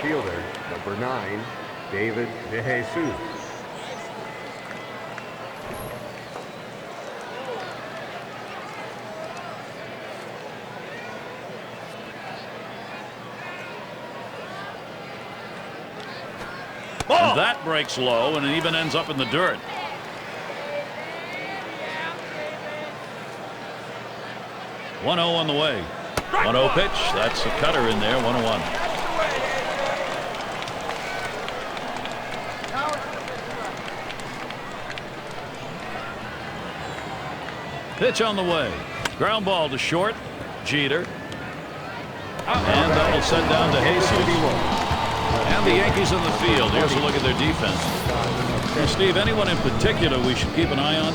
fielder, number 9, David DeJesus. And that breaks low, and it even ends up in the dirt. One 0 on the way. 1-0 pitch. That's a cutter in there. 1-1. Pitch on the way. Ground ball to short. Jeter. And that will set down to Jesus. And the Yankees in the field. Here's a look at their defense. Now, Steve, anyone in particular we should keep an eye on?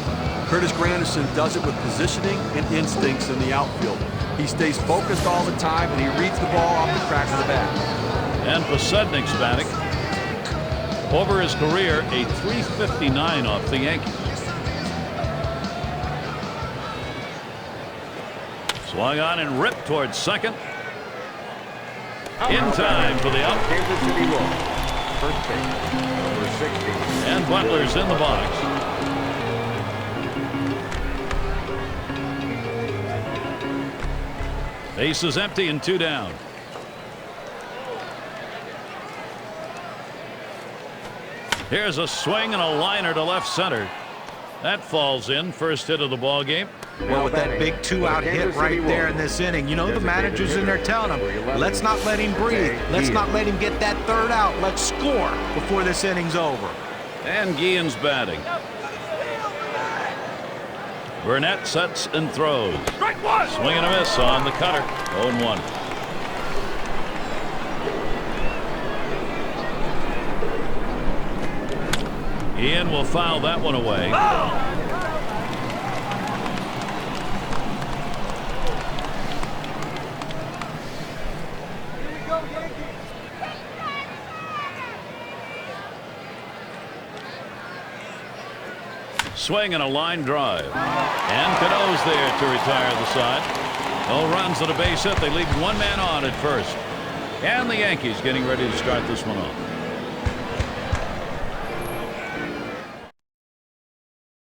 Curtis Granderson does it with positioning and instincts in the outfield. He stays focused all the time, and he reads the ball off the cracks of the bat. And Posednik's batting. Over his career, a .359 off the Yankees. Swung on and ripped towards second. In time for the out. Kansas City Royals. First base, number 60. And Butler's in the box. Base is empty and 2 down. Here's a swing and a liner to left center. That falls in. First hit of the ball game. Well, with that big 2-out hit right there in this inning, you know the manager's in there telling him, let's not let him breathe. Let's not let him get that 3rd out. Let's score before this inning's over. And Guillen's batting. Burnett sets and throws. Swing and a miss on the cutter. 0-1. Ian will foul that one away. Swing and a line drive. And Cano's there to retire the side. No runs at a base hit. They leave 1 man on at first. And the Yankees getting ready to start this one off.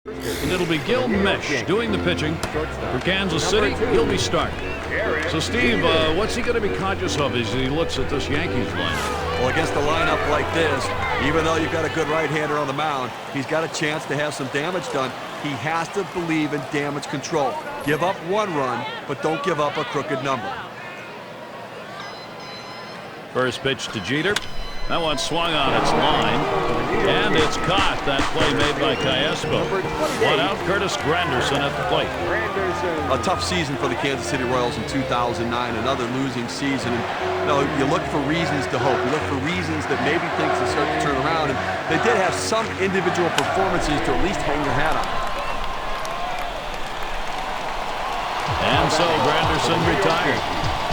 And it'll be Gil Mesh doing the pitching for Kansas City. He'll be starting. So, Steve, what's he going to be conscious of as he looks at this Yankees lineup? Well, against a lineup like this, even though you've got a good right-hander on the mound, he's got a chance to have some damage done. He has to believe in damage control. Give up 1 run, but don't give up a crooked number. First pitch to Jeter. That one swung on its line, and it's caught. That play made by Cayespo. 1 out, Curtis Granderson at the plate. A tough season for the Kansas City Royals in 2009, another losing season. And, you know, you look for reasons to hope. You look for reasons that maybe things will start to turn around. And they did have some individual performances to at least hang your hat on. And so Granderson retired.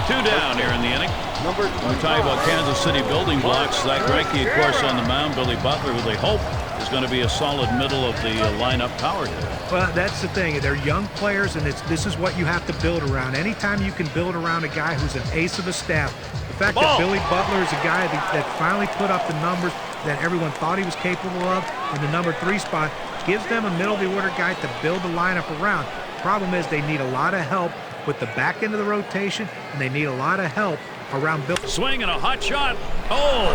2 down here in the inning. We're talking about Kansas City building blocks. Zach Greinke, of course, on the mound. Billy Butler, who they hope is going to be a solid middle of the lineup power hitter. Well, that's the thing. They're young players, and this is what you have to build around. Anytime you can build around a guy who's an ace of a staff, the fact that Billy Butler is a guy that finally put up the numbers that everyone thought he was capable of in the number 3 spot gives them a middle-of-the-order guy to build the lineup around. Problem is they need a lot of help with the back end of the rotation, and they need a lot of help around Bill. Swing and a hot shot. Oh,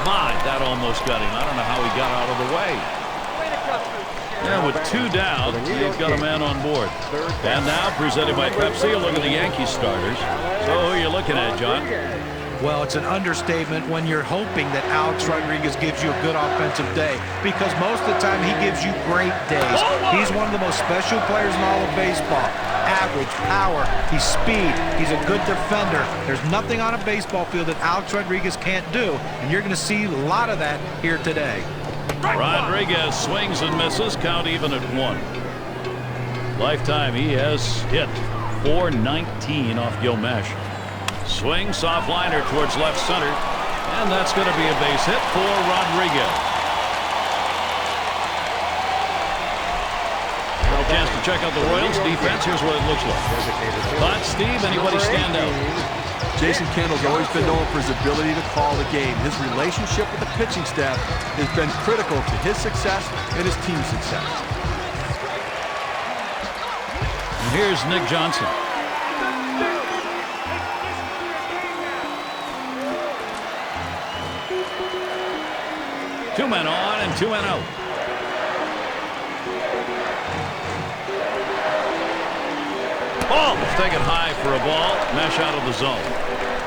my, that almost got him. I don't know how he got out of the way. Yeah, with 2 down, he's got a man on board. And now, presented by Pepsi, a look at the Yankees starters. So who are you looking at, John? Well, it's an understatement when you're hoping that Alex Rodriguez gives you a good offensive day, because most of the time he gives you great days. He's one of the most special players in all of baseball. Average, power, he's speed, he's a good defender. There's nothing on a baseball field that Alex Rodriguez can't do, and you're going to see a lot of that here today. Rodriguez swings and misses, count even at 1. Lifetime, he has hit .419 off Gil Mesh. Swing, soft liner towards left center, and that's going to be a base hit for Rodriguez. a chance to check out the Royals defense. Here's what it looks like. But Steve, anybody stand out? Jason Kendall's always been known for his ability to call the game. His relationship with the pitching staff has been critical to his success and his team's success. And here's Nick Johnson. Two men on and two men out. Ball is taken high for a ball. Mesh out of the zone.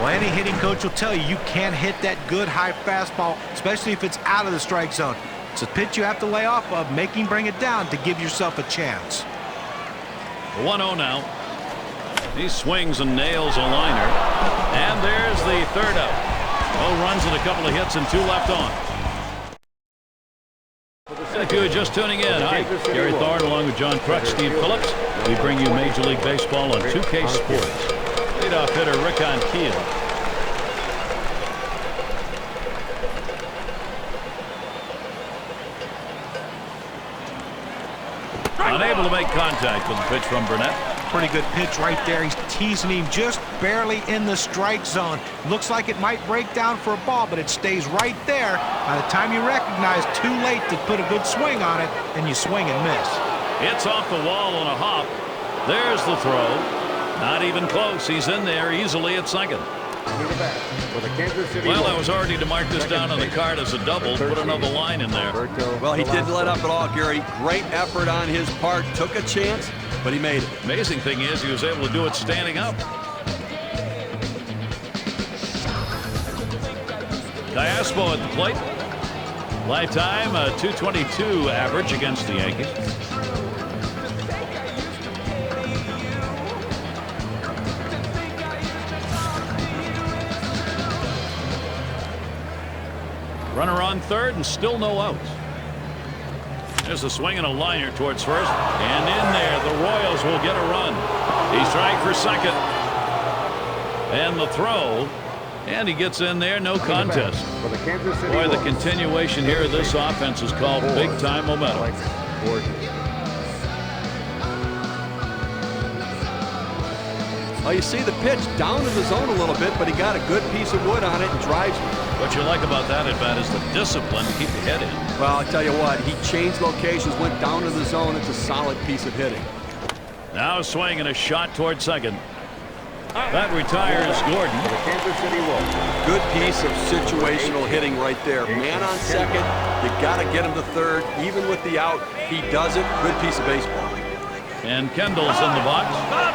Well, any hitting coach will tell you can't hit that good high fastball, especially if it's out of the strike zone. It's a pitch you have to lay off of, make him bring it down to give yourself a chance. 1-0 now. He swings and nails a liner. And there's the third out. No runs and a couple of hits and two left on. If you are just tuning in, hi, Gary Thorne along with John Crutch, Steve Phillips. We bring you Major League Baseball on 2K Sports. Leadoff hitter Rick Ankiel. Unable to make contact with the pitch from Burnett. Pretty good pitch right there. He's teasing him just barely in the strike zone. Looks like it might break down for a ball, but it stays right there. By the time you recognize, too late to put a good swing on it, and you swing and miss. It's off the wall on a hop. There's the throw. Not even close. He's in there easily at second. Well, I was already to mark this down on the card as a double. Put another line in there. Well, he didn't let up at all, Gary. Great effort on his part. Took a chance, but he made it. Amazing thing is he was able to do it standing up. Diaspo at the plate. Lifetime .222 average against the Yankees. Runner on third and still no outs. There's a swing and a liner towards first. And in there, the Royals will get a run. He's trying for second. And the throw. And he gets in there, no contest. Boy, the continuation here of this offense is called big-time momentum. Well, you see the pitch down to the zone a little bit, but he got a good piece of wood on it and drives me. What you like about that at bat is the discipline to keep the head in. Well, I tell you what, he changed locations, went down to the zone. It's a solid piece of hitting. Now a swing and a shot toward second. That retires Gordon. Good piece of situational hitting right there. Man on second, you got to get him to third. Even with the out, he does it. Good piece of baseball. And Kendall's in the box.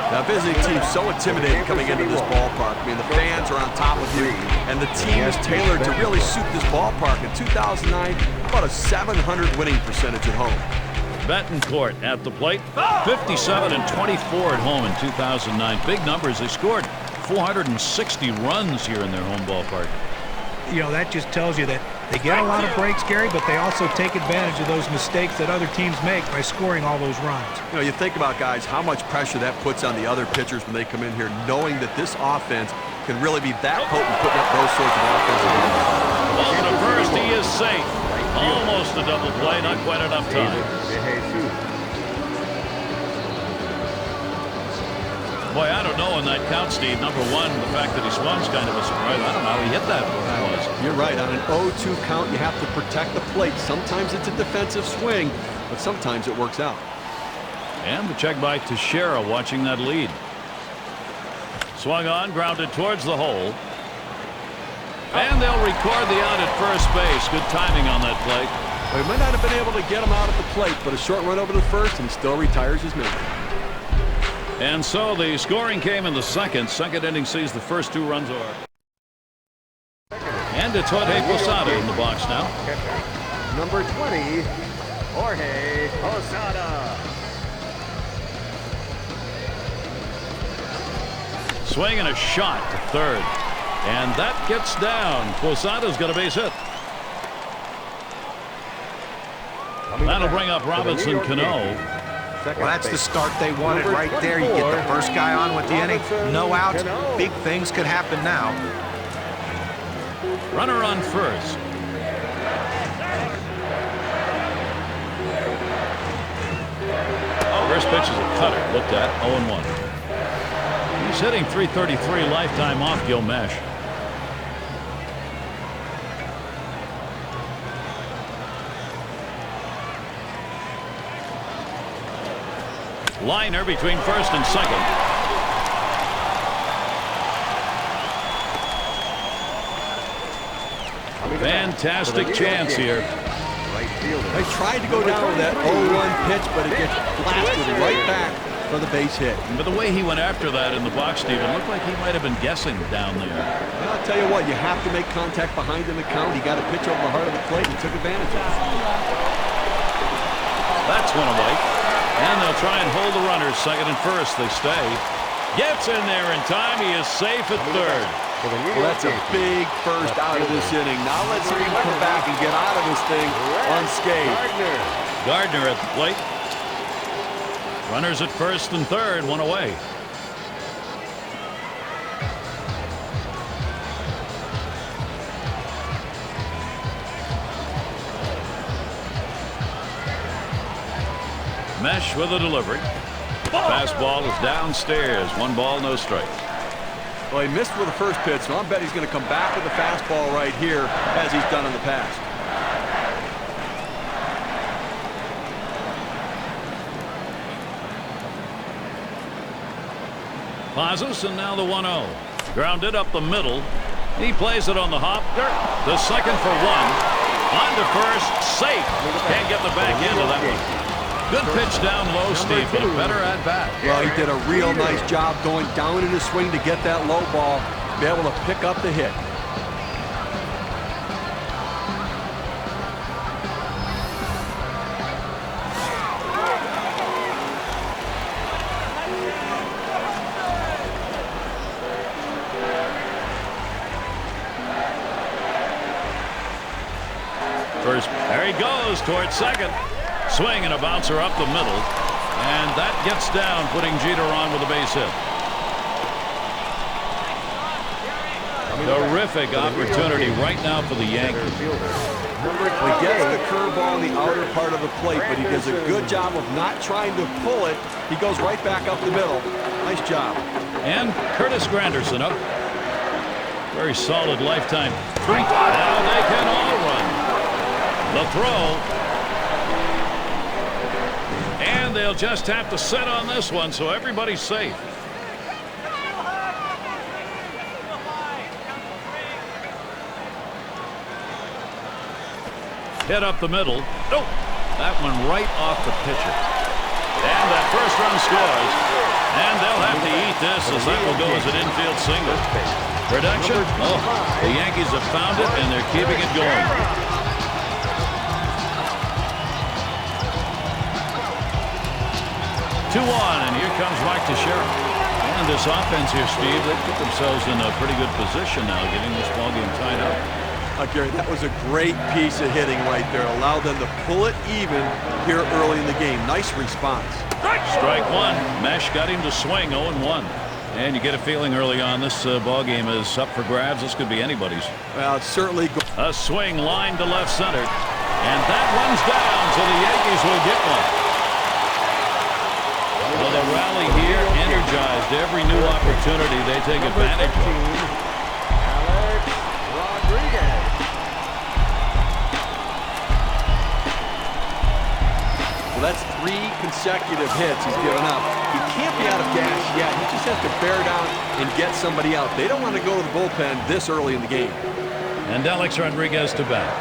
Now, visiting team's so intimidating coming into this ballpark. I mean, the fans are on top of you, and the team is tailored to really suit this ballpark. In 2009, about a .700 winning percentage at home. Betancourt at the plate. 57 and 24 at home in 2009. Big numbers. They scored 460 runs here in their home ballpark. You know, that just tells you that they get a lot of breaks, Gary, but they also take advantage of those mistakes that other teams make by scoring all those runs. You know, you think about, guys, how much pressure that puts on the other pitchers when they come in here, knowing that this offense can really be that potent putting up those sorts of offensive runs. Well, to first, he is safe. Almost a double play, not quite enough time. Boy, I don't know on that count, Steve. Number one, the fact that he swung's kind of a surprise. I don't know how he hit that was. You're right. On an 0-2 count, you have to protect the plate. Sometimes it's a defensive swing, but sometimes it works out. And the check by Teixeira watching that lead. Swung on, grounded towards the hole. And they'll record the out at first base. Good timing on that play. Well, he might not have been able to get him out at the plate, but a short run over to first and still retires his man. And so the scoring came in the second. Second inning sees the first two runs are. And it's Jorge Posada in the box now. Number 20, Jorge Posada. Swing and a shot to third. And that gets down. Posada's got a base hit. That'll bring up Robinson Cano. Well, that's the start they wanted right there. You get the first guy on with the inning, no outs. Big things could happen now. Runner on first. First pitch is a cutter. Looked at 0-1. He's hitting .333 lifetime off Gil Mesh. Liner between first and second. Fantastic chance here. They tried to go down with that 0-1 pitch, but it gets blasted right back for the base hit. But the way he went after that in the box, Steven, looked like he might have been guessing down there. Well, I'll tell you what, you have to make contact behind in the count. He got a pitch over the heart of the plate and took advantage of it. That's one away. And they'll try and hold the runners second and first. They stay. Gets in there in time. He is safe at third. Well, that's a big first out of this inning. Now let's see him come back and get out of this thing unscathed. Gardner at the plate. Runners at first and third, one away. Mesh with a delivery. Fastball is downstairs. 1 ball, no strikes. Well, he missed with the first pitch, so I bet he's going to come back with the fastball right here as he's done in the past. Pauses, and now the 1-0. Grounded up the middle. He plays it on the hop. The second for 1. On to first. Safe. Can't get the back end of that one. Good pitch down low, Steve, but a better at bat. Well, he did a real nice job going down in his swing to get that low ball, be able to pick up the hit. First, there he goes towards second. Swing and a bouncer up the middle. And that gets down, putting Jeter on with a base hit. Terrific opportunity right now for the Yankees. He gets the curveball in the outer part of the plate, but he does a good job of not trying to pull it. He goes right back up the middle. Nice job. And Curtis Granderson up. Very solid lifetime. Now they can all run. The throw. And they'll just have to sit on this one, so everybody's safe. Hit up the middle. Nope. That one right off the pitcher. And that first run scores. And they'll have to eat this, as that will go as an infield single. Production? Oh, the Yankees have found it, and they're keeping it going. 2-1, and here comes Mike Teixeira. And this offense here, Steve, they put themselves in a pretty good position now, getting this ballgame tied up. Gary, that was a great piece of hitting right there. Allowed them to pull it even here early in the game. Nice response. Strike 1. Mesh got him to swing 0-1. And you get a feeling early on this ballgame is up for grabs. This could be anybody's. Well, it's certainly a swing line to left center. And that one's down, so the Yankees will get one. Well, the rally here energized. Every new opportunity they take advantage of. Well, that's 3 consecutive hits he's given up. He can't be out of gas yet. He just has to bear down and get somebody out. They don't want to go to the bullpen this early in the game. And Alex Rodriguez to bat.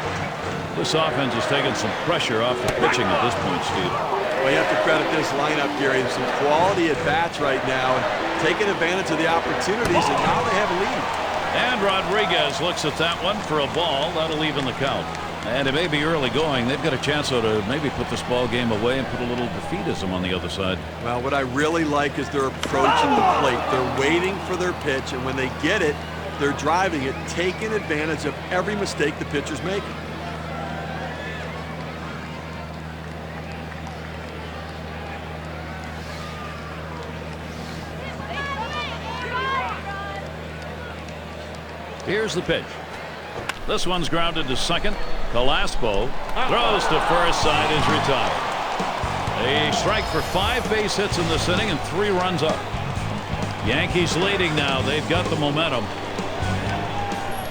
This offense is taking some pressure off the pitching at this point, Steve. Well, you have to credit this lineup, Gary. Some quality at-bats right now and taking advantage of the opportunities, and now they have a lead. And Rodriguez looks at that one for a ball. That'll even the count. And it may be early going. They've got a chance to maybe put this ball game away and put a little defeatism on the other side. Well, what I really like is their approach at the plate. They're waiting for their pitch, and when they get it, they're driving it, taking advantage of every mistake the pitcher's making. Here's the pitch. This one's grounded to second. Calaspo throws to first. Side is retired. A strike for 5 base hits in this inning and 3 runs up. Yankees leading now. They've got the momentum.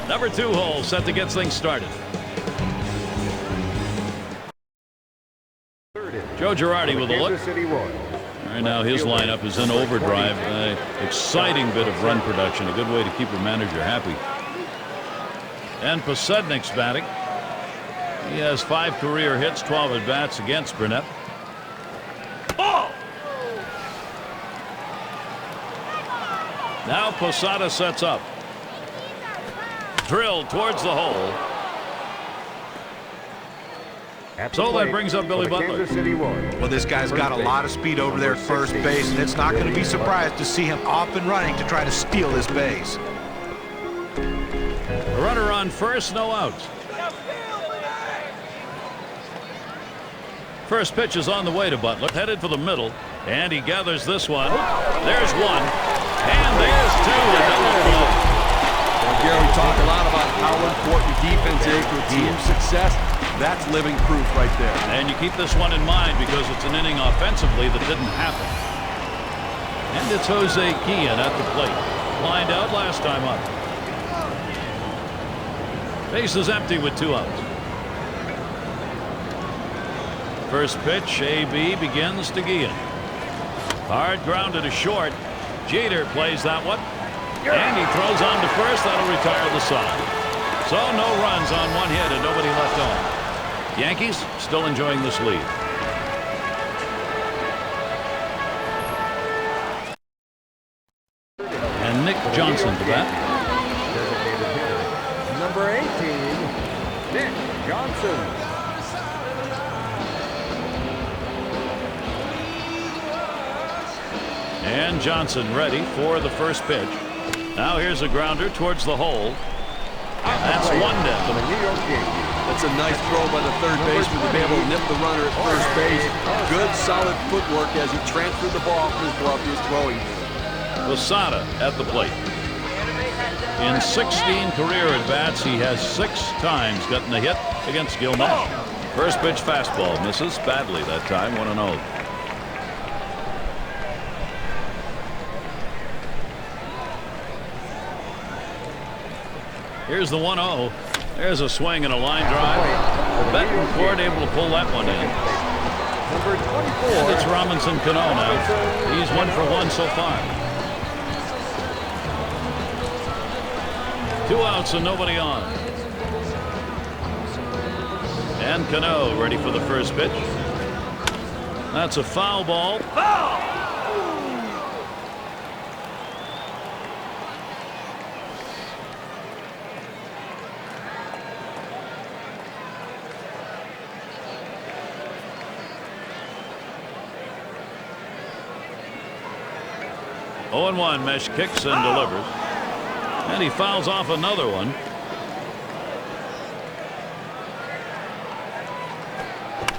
Number 2 hole set to get things started. Joe Girardi with a look. Right now his lineup is in overdrive. Exciting bit of run production. A good way to keep your manager happy. And Posednik's batting. He has 5 career hits, 12 at bats against Burnett. Ball! Now Posada sets up. Drilled towards the hole. So that brings up Billy Butler. Well, this guy's got a lot of speed over there at first base, and it's not going to be surprised to see him off and running to try to steal this base. A runner on first, no outs. First pitch is on the way to Butler, headed for the middle, and he gathers this one. There's 1, and there's 2. A double play. Well, Gary, we talk a lot about how important defense is to a team's success. That's living proof right there. And you keep this one in mind because it's an inning offensively that didn't happen. And it's Jose Guillen at the plate. Lined out last time up. Base is empty with 2 outs. First pitch, AB begins to Guillen. Hard grounded to short. Jeter plays that one. And he throws on to first. That'll retire the side. So no runs on 1 hit and nobody left on. Yankees still enjoying this lead. And Nick Johnson to bat. Designated hitter, number 18, Nick Johnson. And Johnson ready for the first pitch. Now here's a grounder towards the hole. That's 1 down. The New York Yankees. That's a nice throw by the third baseman to be able to nip the runner at first base. Good, solid footwork as he transferred the ball from his glove to his throwing. Posada at the plate. In 16 career at-bats, he has 6 times gotten a hit against Gilman. First pitch fastball misses badly that time, 1-0. Here's the 1-0. There's a swing and a line drive. Betancourt able to pull that one in. Number 24. And it's Robinson Cano now. He's 1 for 1 so far. 2 outs and nobody on. And Cano ready for the first pitch. That's a foul ball. Foul! 0-1. Mesh kicks and delivers. And he fouls off another one.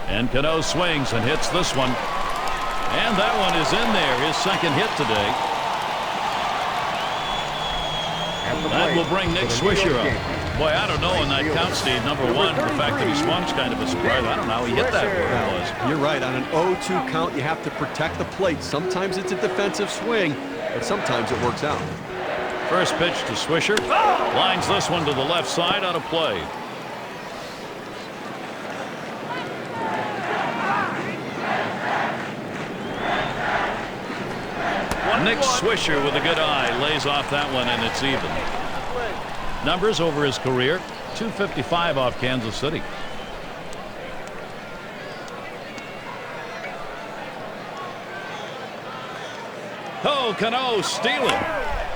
And Cano swings and hits this one. And that one is in there. His second hit today. That will bring Nick Swisher up. Boy, I don't know in that count, Steve. Number 1, the fact that he swung's kind of a surprise. I don't know how he hit that where it was. You're right. On an 0-2 count, you have to protect the plate. Sometimes it's a defensive swing, but sometimes it works out. First pitch to Swisher. Lines this one to the left side out of play. Nick Swisher with a good eye lays off that one, and it's even. Numbers over his career, 255 off Kansas City. Oh, Cano stealing.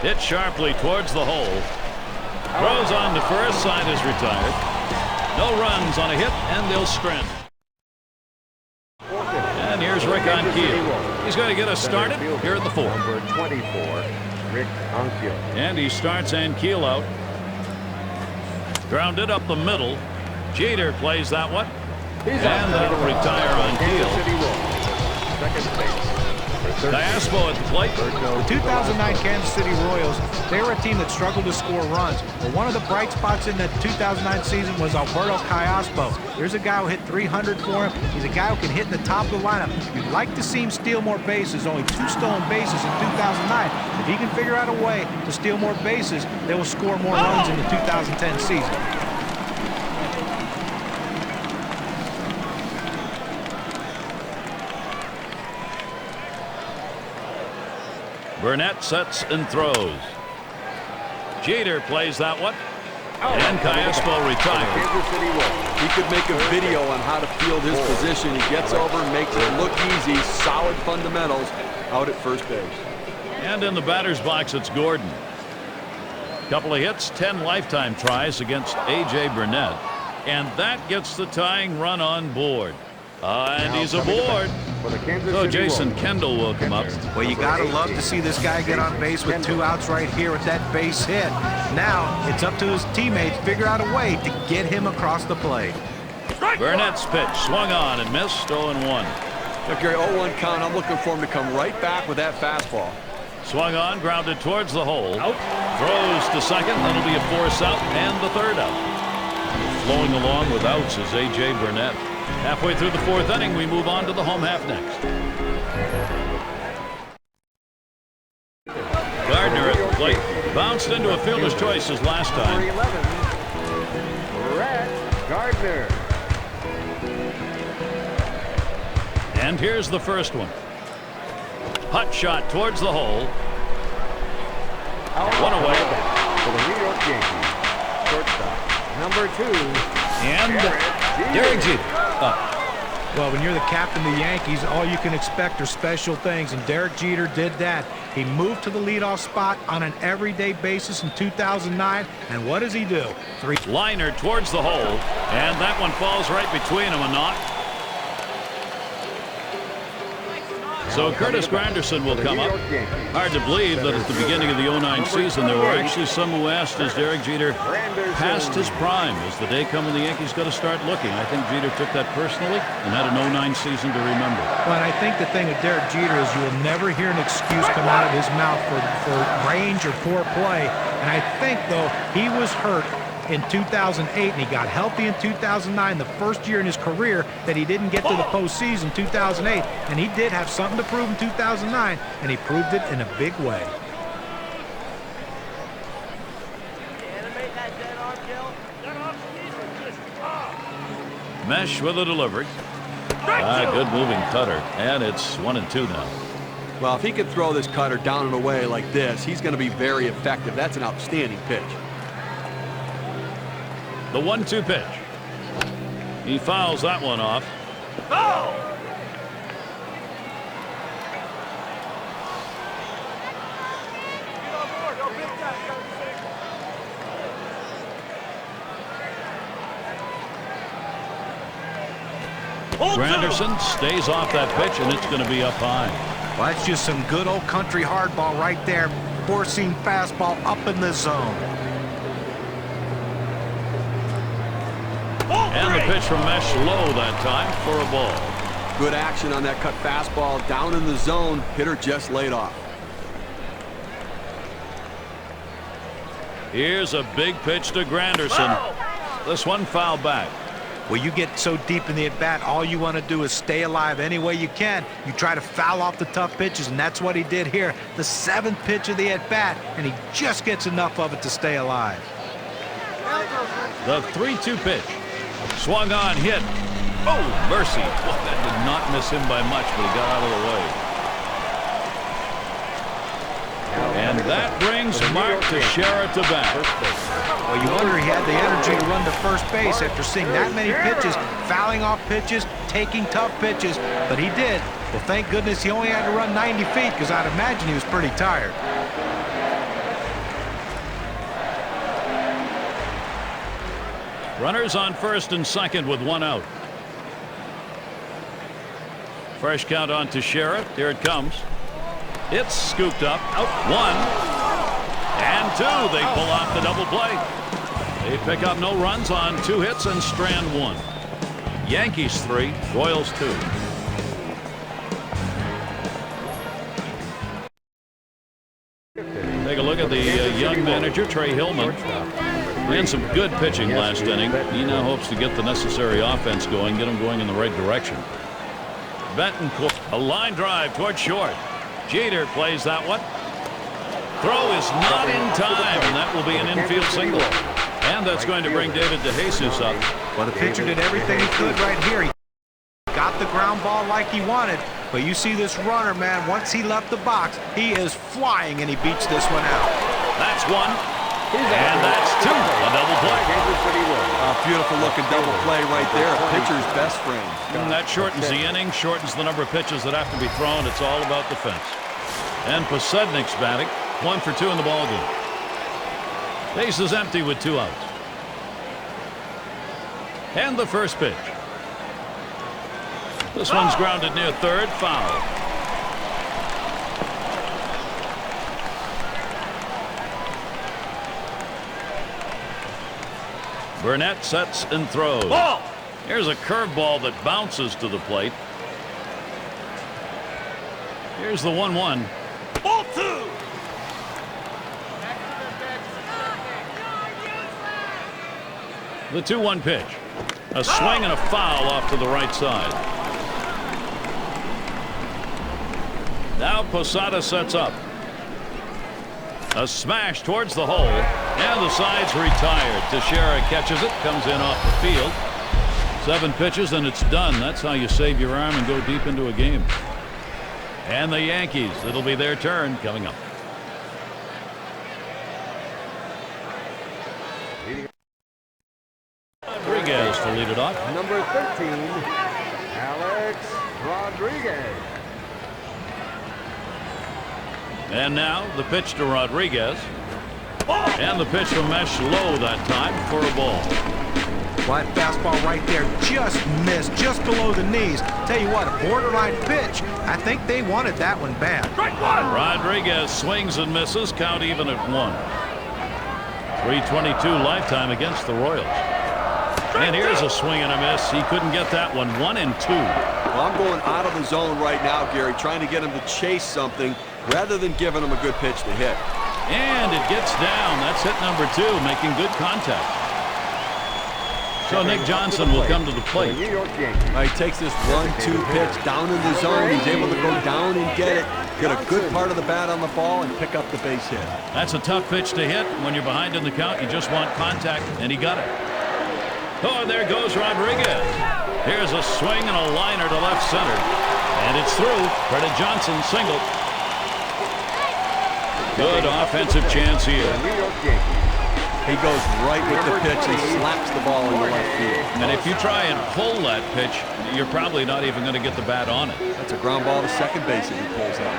Hit sharply towards the hole. Throws on to first. Side is retired. No runs on a hit, and they'll strand. And here's Rick Ankiel. He's going to get us started here in the 4th. Number 24, Rick Ankiel. And he starts Ankiel out. Grounded up the middle. Jeter plays that one. And that'll retire Ankiel. Second base, number Diaspo at the plate. The 2009 Kansas City Royals, they were a team that struggled to score runs. But one of the bright spots in that 2009 season was Alberto Diaspo. Here's a guy who hit 300 for him. He's a guy who can hit in the top of the lineup. You'd like to see him steal more bases. Only 2 stolen bases in 2009. If he can figure out a way to steal more bases, they will score more runs in the 2010 season. Burnett sets and throws. Jeter plays that one. And Diaspo retires. He could make a video on how to field his position. He gets over, makes it look easy. Solid fundamentals out at first base. And in the batter's box, it's Gordon. Couple of hits, 10 lifetime tries against A.J. Burnett. And that gets the tying run on board. And he's aboard. So Jason Kendall will come up. Well, you got to love to see this guy get on base with 2 outs right here with that base hit. Now it's up to his teammates to figure out a way to get him across the plate. Burnett's pitch swung on and missed. 0-1. Look, Gary, 0-1 count. I'm looking for him to come right back with that fastball. Swung on, grounded towards the hole. Out. Throws to second. That'll be a force out and the 3rd out. Flowing along with outs is A.J. Burnett. Halfway through the 4th inning, we move on to the home half next. Gardner at the plate. Bounced into a fielder's choice as last time. 11. Brett Gardner. And here's the first one. Hot shot towards the hole. One away. For the New York Yankees. Shortstop, number 2. And Derek Jeter up. Well, when you're the captain of the Yankees, all you can expect are special things, and Derek Jeter did that. He moved to the leadoff spot on an everyday basis in 2009, and what does he do? Liner towards the hole, and that one falls right between them, a knock. So Curtis Granderson will come up. Hard to believe that at the beginning of the 09 season, there were actually some who asked, is Derek Jeter past his prime? Is the day coming the Yankees got to start looking? I think Jeter took that personally and had an 09 season to remember. Well, and I think the thing with Derek Jeter is you will never hear an excuse come out of his mouth for range or poor play. And I think, though, he was hurt in 2008, and he got healthy in 2009, the first year in his career that he didn't get to the postseason, 2008, and he did have something to prove in 2009, and he proved it in a big way. Mesh with a delivery. Good moving cutter, and it's 1-2 now. Well, if he can throw this cutter down and away like this, he's going to be very effective. That's an outstanding pitch. The 1-2 pitch. He fouls that one off. Oh! Granderson stays off that pitch, and it's going to be up high. Well, that's just some good old country hardball right there. Four-seam fastball up in the zone. And the pitch from Mesh low that time for a ball. Good action on that cut fastball down in the zone. Hitter just laid off. Here's a big pitch to Granderson. This one fouled back. Well, you get so deep in the at-bat, all you want to do is stay alive any way you can. You try to foul off the tough pitches, and that's what he did here. The 7th pitch of the at-bat, and he just gets enough of it to stay alive. The 3-2 pitch. Swung on, hit. Oh, mercy. Well, that did not miss him by much, but he got out of the way. And that brings Mark Teixeira to bat. Well, you wonder he had the energy to run to first base after seeing that many pitches, fouling off pitches, taking tough pitches, but he did. Well, thank goodness he only had to run 90 feet, because I'd imagine he was pretty tired. Runners on first and second with 1 out. Fresh count on Teixeira. Here it comes. It's scooped up. Out 1 and 2. They pull off the double play. They pick up no runs on 2 hits and strand 1. Yankees 3, Royals 2. manager, Trey Hillman. Ran some good pitching last inning. He now hopes to get the necessary offense going, get them going in the right direction. Betancourt, a line drive toward short. Jeter plays that one. Throw is not in time, and that will be an infield single. And that's going to bring David DeJesus up. Well, the pitcher did everything he could right here. He got the ground ball like he wanted, but you see this runner, man, once he left the box, he is flying, and he beats this one out. That's one. And that's two. A double play. A beautiful looking double play right there. A pitcher's best friend. And that shortens the inning, shortens the number of pitches that have to be thrown. It's all about defense. And Posednik's batting. 1 for 2 in the ballgame. Base is empty with 2 outs. And the first pitch. This one's grounded near third. Foul. Burnett sets and throws. Ball. Here's a curveball that bounces to the plate. Here's the 1-1. Ball 2. The 2-1 pitch. A swing and a foul off to the right side. Now Posada sets up. A smash towards the hole, and the side's retired. Teixeira catches it, comes in off the field. 7 pitches, and it's done. That's how you save your arm and go deep into a game. And the Yankees, it'll be their turn coming up. Rodriguez to lead it off. Number 13, Alex Rodriguez. And now the pitch to Rodriguez. And the pitch from Mesh low that time for a ball. Flat fastball right there, just missed, just below the knees. Tell you what, a borderline pitch. I think they wanted that one bad. Rodriguez swings and misses, count even at 1. 322 lifetime against the Royals. And here's a swing and a miss. He couldn't get that one. 1 and 2. Well, I'm going out of the zone right now, Gary, trying to get him to chase something rather than giving him a good pitch to hit. And it gets down. That's hit number 2, making good contact. So Nick Johnson will come to the plate. He takes this 1-2 pitch down in the zone. He's able to go down and get it, get a good part of the bat on the ball, and pick up the base hit. That's a tough pitch to hit. When you're behind in the count, you just want contact, and he got it. Oh, and there goes Rodriguez. Here's a swing and a liner to left center. And it's through. Credit Johnson single. Good offensive chance here. He goes right with the pitch and slaps the ball in the left field. And if you try and pull that pitch, you're probably not even going to get the bat on it. That's a ground ball to second base if he pulls that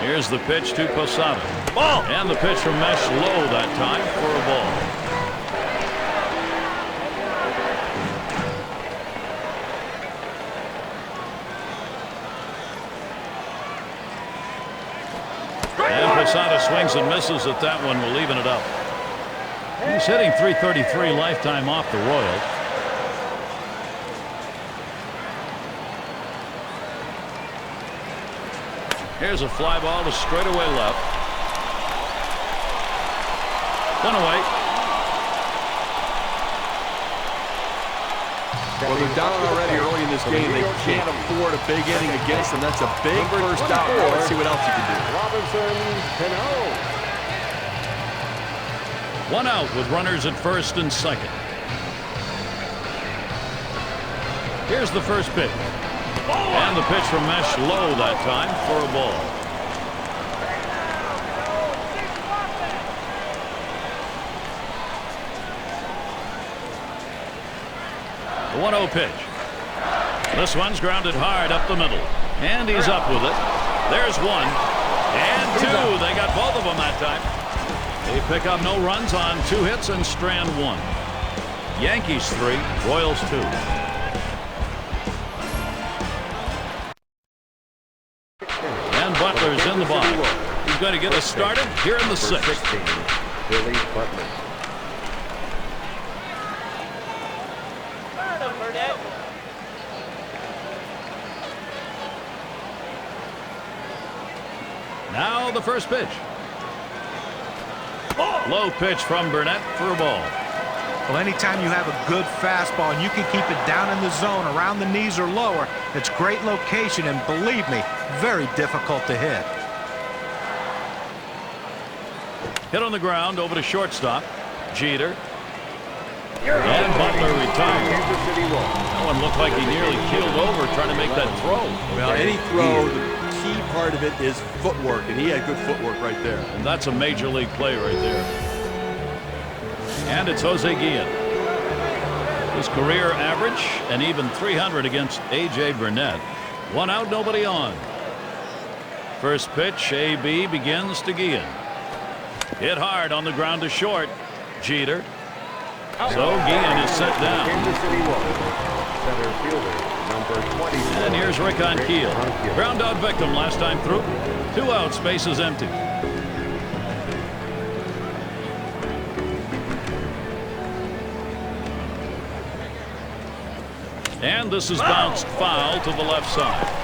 way. Here's the pitch to Posada. Ball. And the pitch from Mesh low that time for a ball. And Posada swings and misses at that one. We're leaving it up. He's hitting .333 lifetime off the Royals. Here's a fly ball to straightaway left. One away. Well, they're down already early in this game. They can't afford a big inning against them. That's a big first out. Let's see what else you can do. Robinson, 1 out with runners at first and second. Here's the first pitch. And the pitch from Mesh low that time for a ball. The 1-0 pitch. This one's grounded hard up the middle. And he's up with it. There's 1. And 2. They got both of them that time. They pick up no runs on 2 hits and strand 1. Yankees 3, Royals 2. And Butler's in the box. He's going to get us started here in the 6th. Billy Butler. Now the first pitch. Low pitch from Burnett for a ball. Well, anytime you have a good fastball and you can keep it down in the zone around the knees or lower, it's great location, and believe me, very difficult to hit. Hit on the ground over to shortstop. Jeter. And Butler retired. That one looked like he nearly keeled over trying to make that throw. Well, any throw, the key part of it is footwork, and he had good footwork right there. And that's a major league play right there. And it's Jose Guillen. His career average, an even 300 against A.J. Burnett. One out, nobody on. First pitch, A.B. begins to Guillen. Hit hard on the ground to short. Jeter. So Guillen is set down. Center fielder, number 20. And here's Rick on Keel. Ground out victim last time through. 2 outs, base is empty. And this is bounced foul to the left side.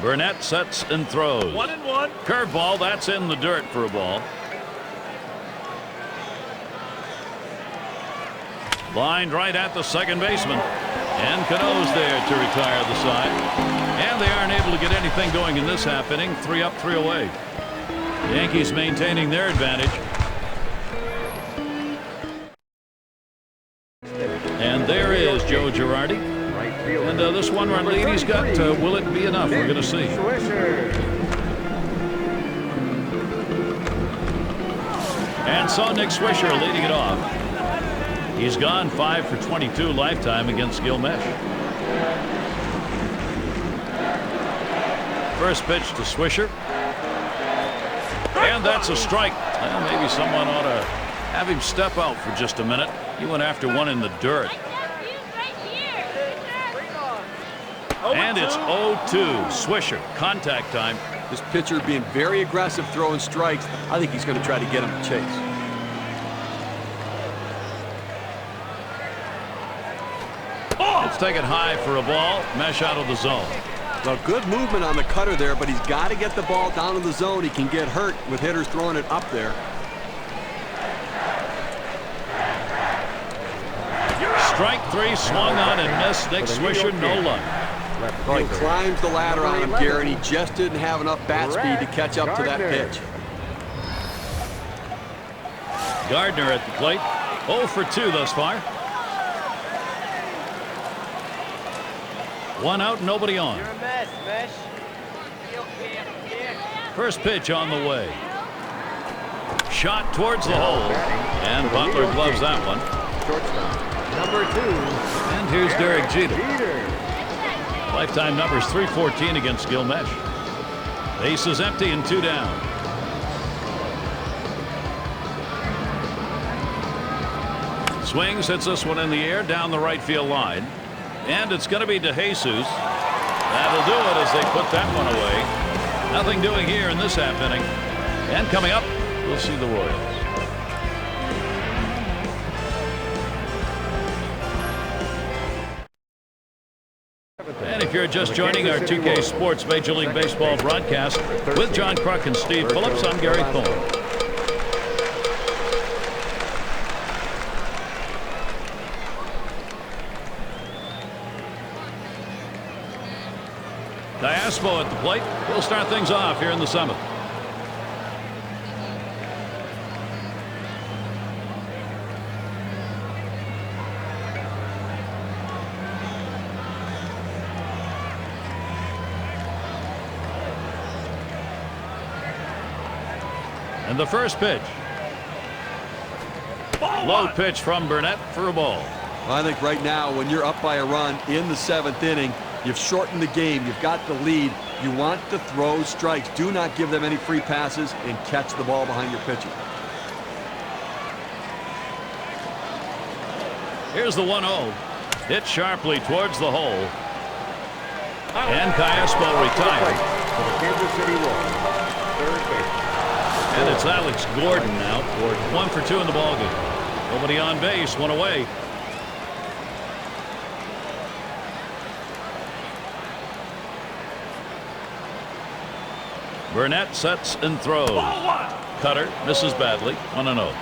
Burnett sets and throws. 1-1. Curveball, that's in the dirt for a ball. Lined right at the second baseman. And Cano's there to retire the side. And they aren't able to get anything going in this half inning. 3 up, 3 away. Yankees maintaining their advantage. And there is Joe Girardi. And this one-run lead he's got, will it be enough? We're going to see. And so Nick Swisher leading it off. He's gone 5 for 22 lifetime against Gilmesh. First pitch to Swisher. And that's a strike. Well, maybe someone ought to have him step out for just a minute. He went after one in the dirt. And it's 0-2. Swisher, contact time. This pitcher being very aggressive throwing strikes. I think he's going to try to get him to chase. It's taken high for a ball. Mesh out of the zone. Well, good movement on the cutter there, but he's got to get the ball down to the zone. He can get hurt with hitters throwing it up there. Strike 3, swung on and missed. Nick Swisher, no luck. He climbs the ladder on him, Garrett. He just didn't have enough bat speed to catch up to that pitch. Gardner at the plate. 0 for 2 thus far. 1 out, nobody on. First pitch on the way. Shot towards the hole. And Butler gloves that one. Shortstop, number 2. And here's Derek Jeter. Lifetime numbers 314 against Gilmesh. Base is empty and 2 down. Swings, hits this one in the air down the right field line. And it's going to be DeJesus. That'll do it as they put that one away. Nothing doing here in this half inning. And coming up, we'll see the Royals. And if you're just joining our 2K Sports Major League Baseball broadcast with John Kruk and Steve Phillips, I'm Gary Thorne. Diaspo at the plate. He'll start things off here in the 7th. And the first pitch. Low pitch from Burnett for a ball. I think right now, when you're up by a run in the 7th inning, you've shortened the game. You've got the lead. You want to throw strikes. Do not give them any free passes and catch the ball behind your pitcher. Here's the 1-0. Hit sharply towards the hole. And Diaspo retired. For the Kansas City Royals, third base. And it's Alex Gordon now for 1 for 2 in the ballgame. Nobody on base, one away. Burnett sets and throws. Cutter misses badly. 1-0.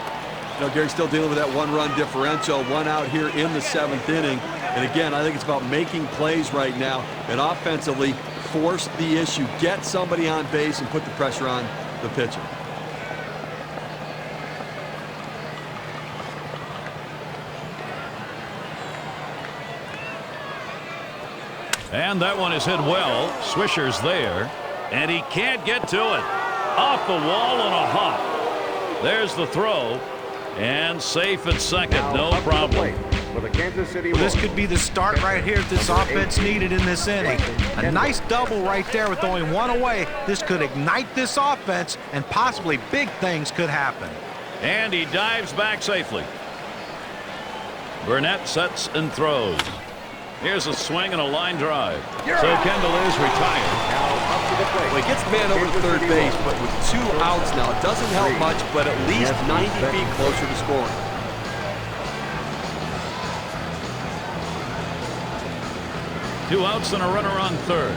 Gary's still dealing with that one-run differential. One out here in the 7th inning. And again, I think it's about making plays right now and offensively force the issue. Get somebody on base and put the pressure on the pitcher. And that one is hit well. Swisher's there. And he can't get to it. Off the wall on a hop. There's the throw. And safe at second. No problem. This could be the start right here that this offense needed in this inning. A nice double right there with only one away. This could ignite this offense, and possibly big things could happen. And he dives back safely. Burnett sets and throws. Here's a swing and a line drive. So Kendall is retired. Well, he gets the man over to third base, but with 2 outs now, it doesn't help much, but at least 90 feet closer to scoring. Two outs and a runner on third.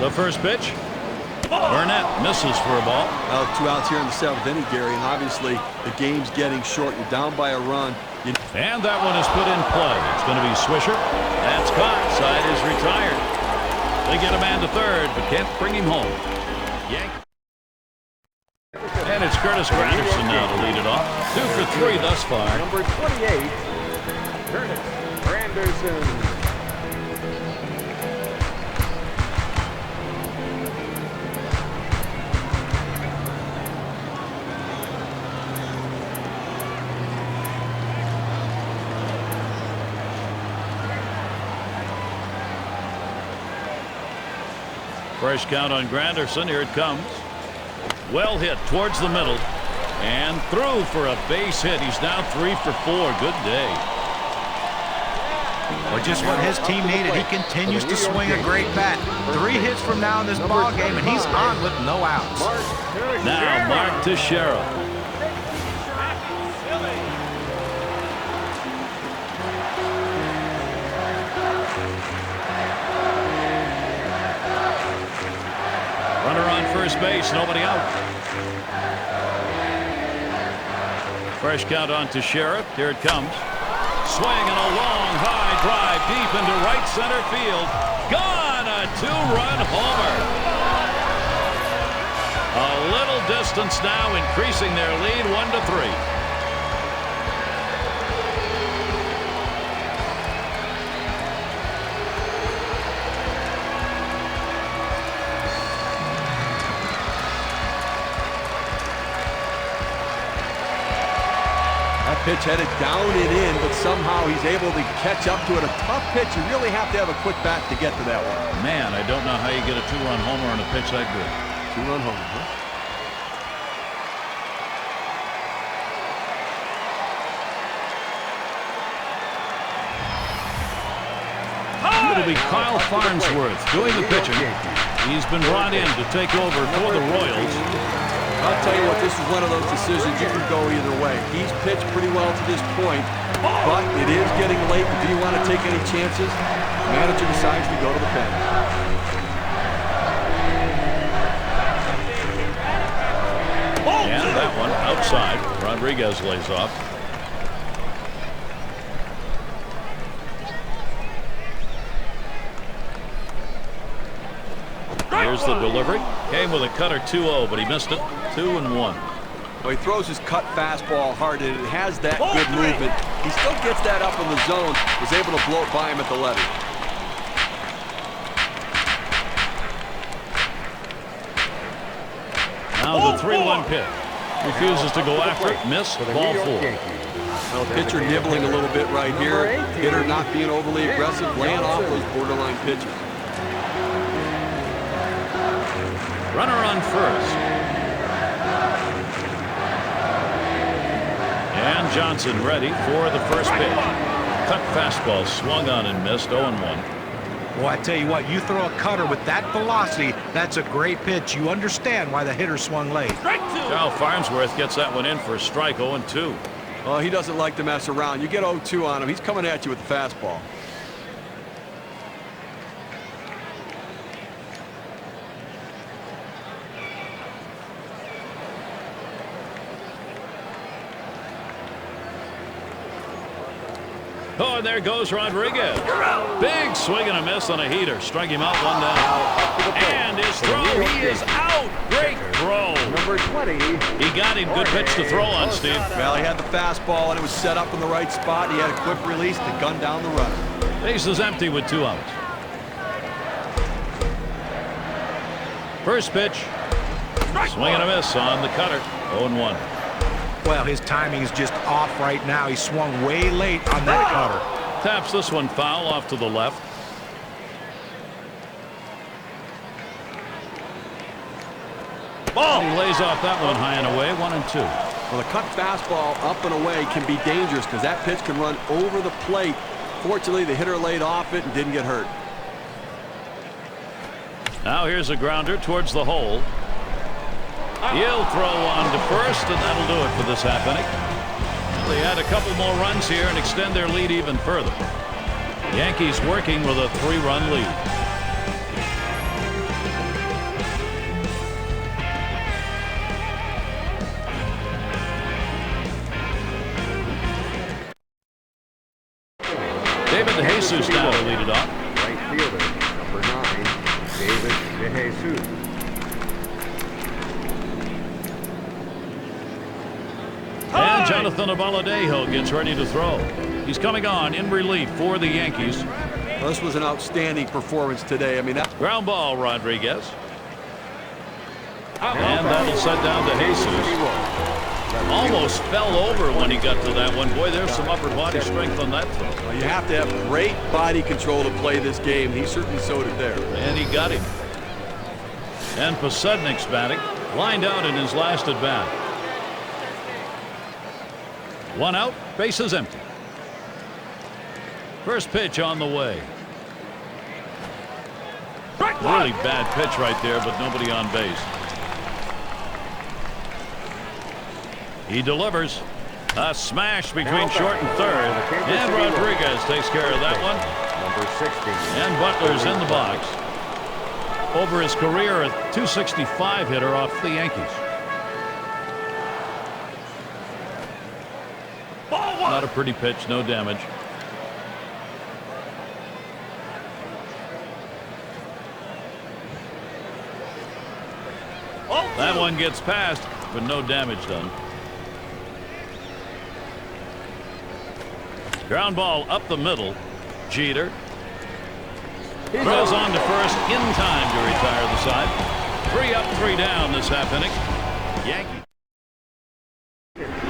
The first pitch. Burnett misses for a ball. 2 outs here in the 7th inning, Gary, and obviously the game's getting short. You're down by a run. And that one is put in play. It's going to be Swisher. That's caught. Side is retired. They get a man to third, but can't bring him home. And it's Curtis Granderson now to lead it off. 2 for 3 thus far. Number 28, Curtis Granderson. Fresh count on Granderson. Here it comes. Well hit towards the middle. And through for a base hit. He's now 3 for 4. Good day. Well, just what his team needed. He continues to swing a great bat. 3 hits from now in this ball game, and he's on with no outs. Now Mark Teixeira. Runner on first base, nobody out. Fresh count on Teixeira. Here it comes. Swing and a long high drive deep into right center field. Gone! A 2-run homer. A little distance now, increasing their lead 1-3. Pitch headed down and in, but somehow he's able to catch up to it. A tough pitch. You really have to have a quick bat to get to that one. Man, I don't know how you get a 2-run homer on a pitch that good. 2-run homer, huh? It'll be Kyle Farnsworth doing the pitching. He's been brought in to take over for the Royals. I'll tell you what, this is one of those decisions you can go either way. He's pitched pretty well to this point, but it is getting late. Do you want to take any chances? The manager decides to go to the pen. And that one outside. Rodriguez lays off. Here's the delivery. Came with a cutter 2-0, but he missed it. 2-1. Well, he throws his cut fastball hard, and it has that good movement. He still gets that up in the zone. Was able to blow it by him at the levee. Now the 3-1 pitch. Refuses to go after it. Miss. Ball 4. Well, pitcher nibbling a little bit right here. Hitter not being overly aggressive, laying off those borderline pitches. Runner on first. And Johnson ready for the first pitch. Cut fastball swung on and missed. 0-1. Well, I tell you what, you throw a cutter with that velocity, that's a great pitch. You understand why the hitter swung late. Kyle Farnsworth gets that one in for a strike, 0-2. Well, he doesn't like to mess around. You get 0-2 on him, he's coming at you with the fastball. Oh, and there goes Rodriguez. Big swing and a miss on a heater. Strike him out, 1 down. And his throw, he is out. Great throw. Number 20. He got him. Good pitch to throw on, Steve. Well, he had the fastball, and it was set up in the right spot. He had a quick release to gun down the runner. Base is empty with 2 outs. First pitch. Swing and a miss on the cutter. 0-1. Well, his timing is just off right now. He swung way late on that cutter. Taps this one foul off to the left. Ball. He lays off that one high and away. 1-2. Well, a cut fastball up and away can be dangerous because that pitch can run over the plate. Fortunately, the hitter laid off it and didn't get hurt. Now here's a grounder towards the hole. He'll throw on to first, and that'll do it for this half inning. They add a couple more runs here and extend their lead even further. Yankees working with a 3-run lead. David DeJesus now to lead it off. Right fielder, number 9, David DeJesus. And Jonathan Abaladejo gets ready to throw. He's coming on in relief for the Yankees. Well, this was an outstanding performance today. I mean, that Ground ball, Rodriguez. And that'll set down to Jesus. Almost fell over when he got to that one. Boy, there's some upper body strength on that throw. well, you have to have great body control to play this game. He certainly showed it there. And he got him. And Posednik's batting, lined out in his last at bat. 1 out, bases empty. First pitch on the way. Really bad pitch right there, but nobody on base. He delivers. A smash between short and third. And Rodriguez takes care of that one. Number 60. And Butler's in the box. Over his career, a .265 hitter off the Yankees. Not a pretty pitch, no damage. That one gets past, but no damage done. Ground ball up the middle. Jeter throws on to first in time to retire the side. 3 up, 3 down this half inning. Yankees.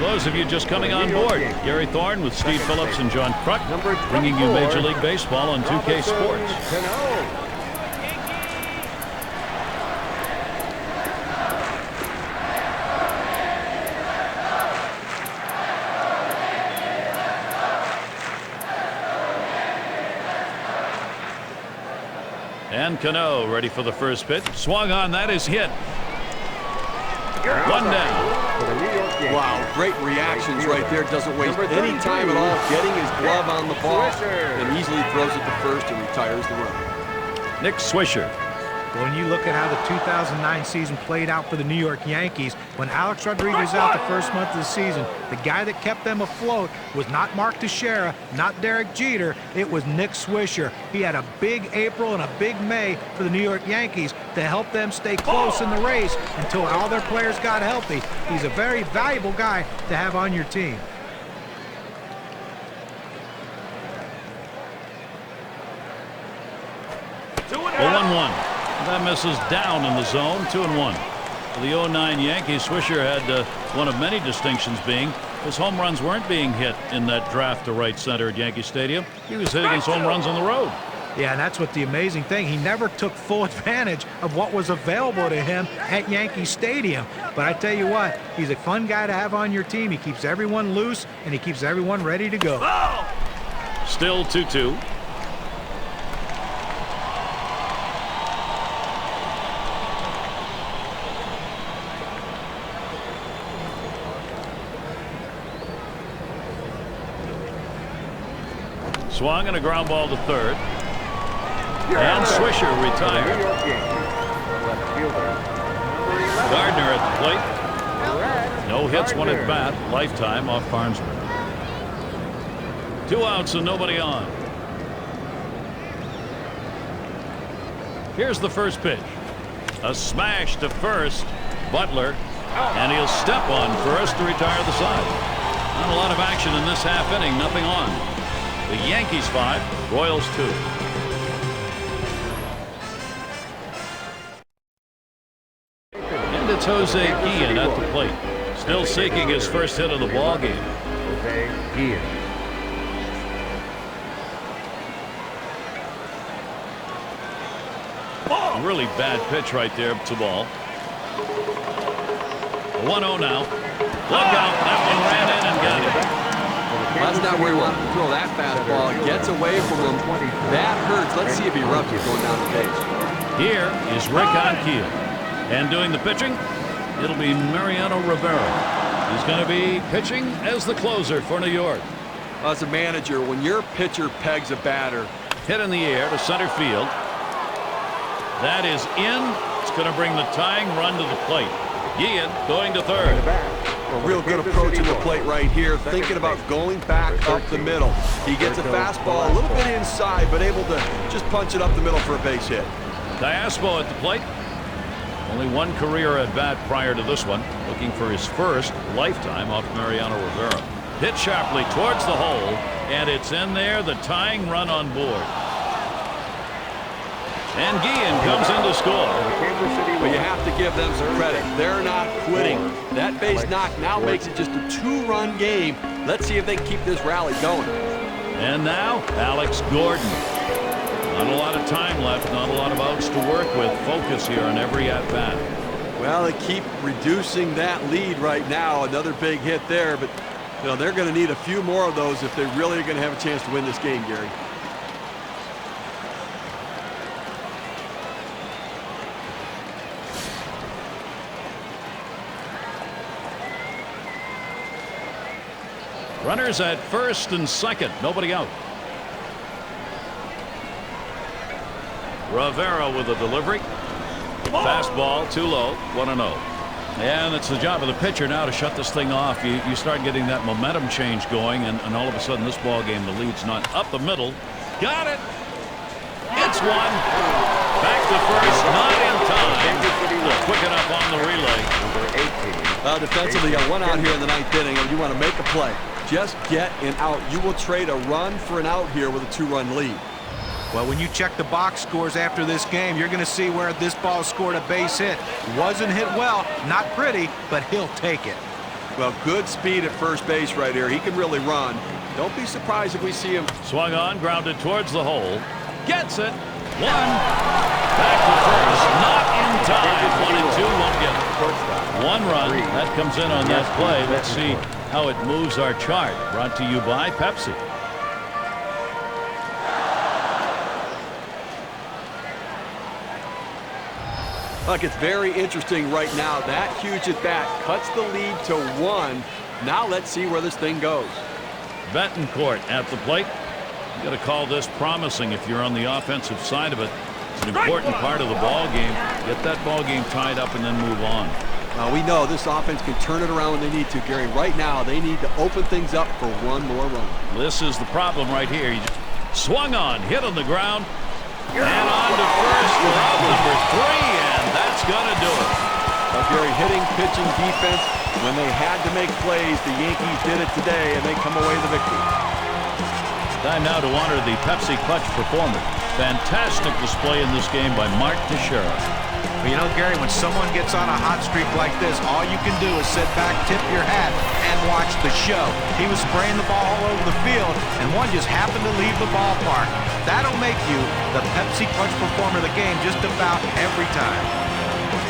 Those of you just coming on board, Gary Thorne with Steve Phillips and John Kruk, bringing you Major League Baseball on 2K Sports. And Cano ready for the first pitch. Swung on, that is hit. 1 down. Wow, great reactions right there. Doesn't waste any time at all getting his glove on the ball and easily throws it to first and retires the run. Nick Swisher. When you look at how the 2009 season played out for the New York Yankees, when Alex Rodriguez was out the first month of the season, the guy that kept them afloat was not Mark Teixeira, not Derek Jeter, it was Nick Swisher. He had a big April and a big May for the New York Yankees to help them stay close in the race until all their players got healthy. He's a very valuable guy to have on your team. A 1-1. That misses down in the zone. 2-1. For the 09 Yankees, Swisher had one of many distinctions being his home runs weren't being hit in that draft to right center at Yankee Stadium. He was hitting his home runs on the road. Yeah, and that's what the amazing thing. He never took full advantage of what was available to him at Yankee Stadium. But I tell you what, he's a fun guy to have on your team. He keeps everyone loose, and he keeps everyone ready to go. Still 2-2. Swung and a ground ball to third. And Swisher New retired. York Yankees. Left fielder. Gardner at the plate. No hits, one at bat. Lifetime off Farnsworth. 2 outs and nobody on. Here's the first pitch. A smash to first. Butler. And he'll step on first to retire the side. Not a lot of action in this half inning. Nothing on. The Yankees 5, Royals 2. And it's Jose Guillen at the plate. Still seeking his first hit of the ball game. Jose Guillen. Really bad pitch right there to ball. 1-0 now. Look out. That one ran in and got it. That's not where he wanted to throw that fastball. Gets away from him. That hurts. Let's see if he rubs it going down the base. Here is Rick Ankiel. And doing the pitching, it'll be Mariano Rivera. He's going to be pitching as the closer for New York. As a manager, when your pitcher pegs a batter. Hit in the air to center field. That is in. It's going to bring the tying run to the plate. Guillen going to third. A real good approach at the plate right here, thinking about going back up the middle. He gets a fastball a little bit inside, but able to just punch it up the middle for a base hit. Diaspo at the plate. Only one career at bat prior to this one. Looking for his first lifetime off Mariano Rivera. Hit sharply towards the hole, and it's in there. The tying run on board. And Guillen comes in to score. But you have to give them some credit. They're not quitting. That base knock now makes it just a 2-run game. Let's see if they can keep this rally going. And now, Alex Gordon. Not a lot of time left, not a lot of outs to work with. Focus here on every at-bat. Well, they keep reducing that lead right now. Another big hit there, but you know they're going to need a few more of those if they really are going to have a chance to win this game, Gary. Runners at first and second. Nobody out. Rivera with a delivery. Fastball too low. 1-0. And it's the job of the pitcher now to shut this thing off. You start getting that momentum change going, and all of a sudden this ball game, the lead's not up the middle. Got it. It's one. Back to first. Not in time. Quick enough on the relay. Defensively, one out here in the ninth inning, and you want to make a play. Just get an out. You will trade a run for an out here with a 2-run lead. Well, when you check the box scores after this game, you're going to see where this ball scored a base hit. Wasn't hit well, not pretty, but he'll take it. Well, good speed at first base right here. He can really run. Don't be surprised if we see him. Swung on, grounded towards the hole. Gets it. One. Back to first. Not in time. 1 and 2 won't get it. 1 run. That comes in on that play. Let's see how it moves our chart. Brought to you by Pepsi. Look, it's very interesting right now. That huge at bat cuts the lead to 1. Now let's see where this thing goes. Betancourt at the plate. You got to call this promising if you're on the offensive side of it. It's an important part of the ball game. Get that ball game tied up and then move on. We know this offense can turn it around when they need to, Gary. Right now, they need to open things up for 1 more run. This is the problem right here. He just swung on, hit on the ground, and on to first for out number 3, and that's going to do it. Gary, hitting, pitching, defense, when they had to make plays, the Yankees did it today, and they come away with the victory. Time now to honor the Pepsi Clutch performer. Fantastic display in this game by Mark Teixeira. Well, you know, Gary, when someone gets on a hot streak like this, all you can do is sit back, tip your hat, and watch the show. He was spraying the ball all over the field, and one just happened to leave the ballpark. That'll make you the Pepsi Clutch performer of the game just about every time.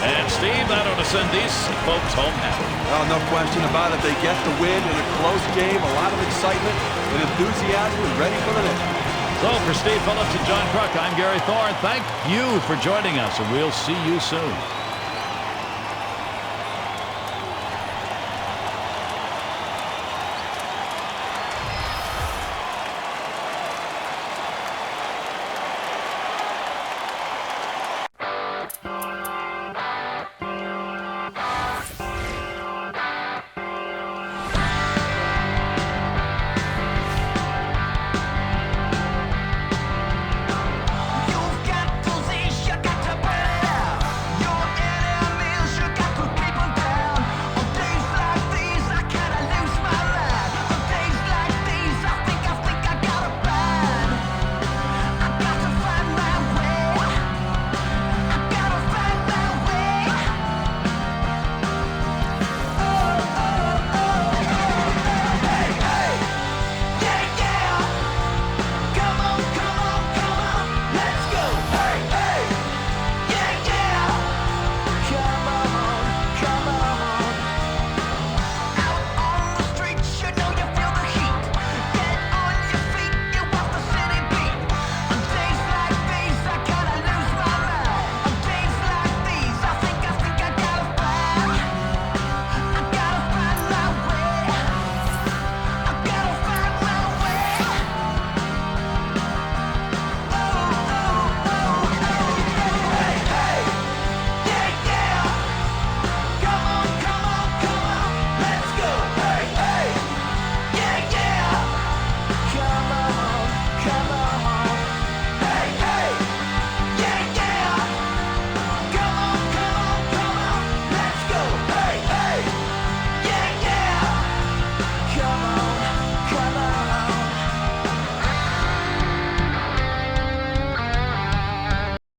And Steve, that ought to send these folks home happy. Oh, no question about it. They get the win in a close game, a lot of excitement and enthusiasm, and ready for the next one. So for Steve Phillips and John Kruk, I'm Gary Thorne. Thank you for joining us, and we'll see you soon.